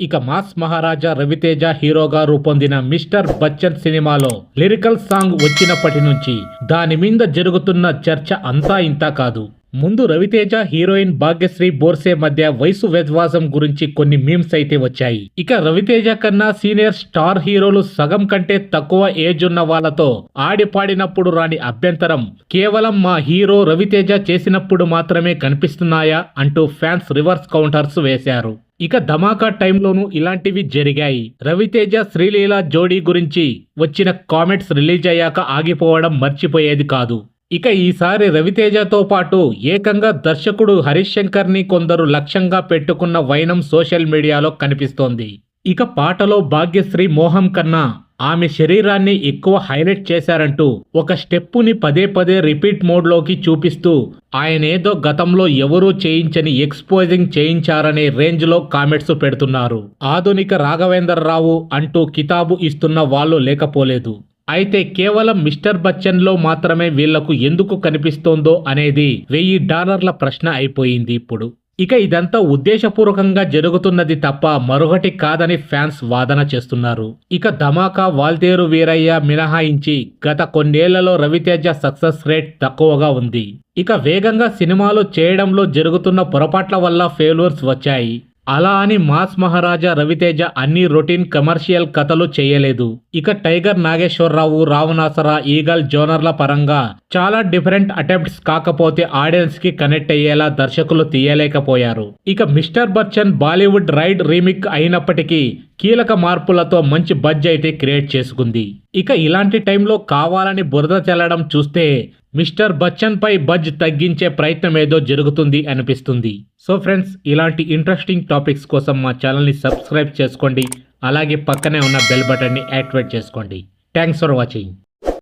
ఇక మాస్ మహారాజా రవితేజ హీరోగా రూపొందిన మిస్టర్ బచ్చన్ సినిమాలో లిరికల్ సాంగ్ వచ్చినప్పటి నుంచి దాని మీద జరుగుతున్న చర్చ అంతా ఇంతా కాదు. ముందు రవితేజ హీరోయిన్ భాగ్యశ్రీ బోర్సే మధ్య వయసు వ్యత్యాసం గురించి కొన్ని మీమ్స్ అయితే వచ్చాయి. ఇక రవితేజ కన్నా సీనియర్ స్టార్ హీరోలు సగం కంటే తక్కువ ఏజ్ ఉన్న వాళ్ళతో ఆడిపాడినప్పుడు రాని అభ్యంతరం కేవలం మా హీరో రవితేజ చేసినప్పుడు మాత్రమే కనిపిస్తున్నాయా అంటూ ఫ్యాన్స్ రివర్స్ కౌంటర్స్ వేశారు. ఇక ధమాకా టైంలోనూ ఇలాంటివి జరిగాయి. రవితేజ శ్రీలీల జోడీ గురించి వచ్చిన కామెంట్స్ రిలీజ్ అయ్యాక ఆగిపోవడం మర్చిపోయేది కాదు. ఇక ఈసారి రవితేజతో పాటు ఏకంగా దర్శకుడు హరీష్ శంకర్ ని కొందరు లక్ష్యంగా పెట్టుకున్న వైనం సోషల్ మీడియాలో కనిపిస్తోంది. ఇక పాటలో భాగ్యశ్రీ మోహం కన్నా ఆమె శరీరాన్ని ఎక్కువ హైలైట్ చేశారంటూ ఒక స్టెప్పుని పదే పదే రిపీట్ మోడ్లోకి చూపిస్తూ ఆయనేదో గతంలో ఎవరూ చేయించని ఎక్స్పోజింగ్ చేయించారనే రేంజ్లో కామెంట్స్ పెడుతున్నారు. ఆధునిక రాఘవేంద్ర రావు అంటూ కితాబు ఇస్తున్న వాళ్ళు లేకపోలేదు. అయితే కేవలం మిస్టర్ బచ్చన్లో మాత్రమే వీళ్లకు ఎందుకు కనిపిస్తోందో అనేది $1000 ప్రశ్న అయిపోయింది ఇప్పుడు. ఇక ఇదంతా ఉద్దేశపూర్వకంగా జరుగుతున్నది తప్ప మరొకటి కాదని ఫ్యాన్స్ వాదన చేస్తున్నారు. ఇక ధమాకా, వాల్తేరు వీరయ్య మినహాయించి గత కొన్నేళ్లలో రవితేజ సక్సెస్ రేట్ తక్కువగా ఉంది. ఇక వేగంగా సినిమాలు చేయడంలో జరుగుతున్న పొరపాట్ల వల్ల ఫెయిల్యూర్స్ వచ్చాయి. అలా అని మాస్ మహారాజా రవితేజ అన్ని రొటీన్ కమర్షియల్ కథలు చేయలేదు. ఇక టైగర్ నాగేశ్వరరావు, రావణాసుర, ఈగల్ జోనర్ల పరంగా చాలా డిఫరెంట్ అటెంప్ట్స్ కాకపోతే ఆడియన్స్ కి కనెక్ట్ అయ్యేలా దర్శకులు తీయలేకపోయారు. ఇక mister Bachchan Bollywood raid remake అయినప్పటికీ కీలక మార్పులతో మంచి బజ్ అయితే క్రియేట్ చేసుకుంది. ఇక ఇలాంటి టైంలో కావాలని బురద చల్లడం చూస్తే మిస్టర్ బచ్చన్ పై బజ్ తగ్గించే ప్రయత్నం ఏదో జరుగుతుంది అనిపిస్తుంది. సో ఫ్రెండ్స్, ఇలాంటి ఇంట్రెస్టింగ్ టాపిక్స్ కోసం మా ఛానల్ని సబ్స్క్రైబ్ చేసుకోండి. అలాగే పక్కనే ఉన్న బెల్ బటన్ని యాక్టివేట్ చేసుకోండి. Thanks for watching.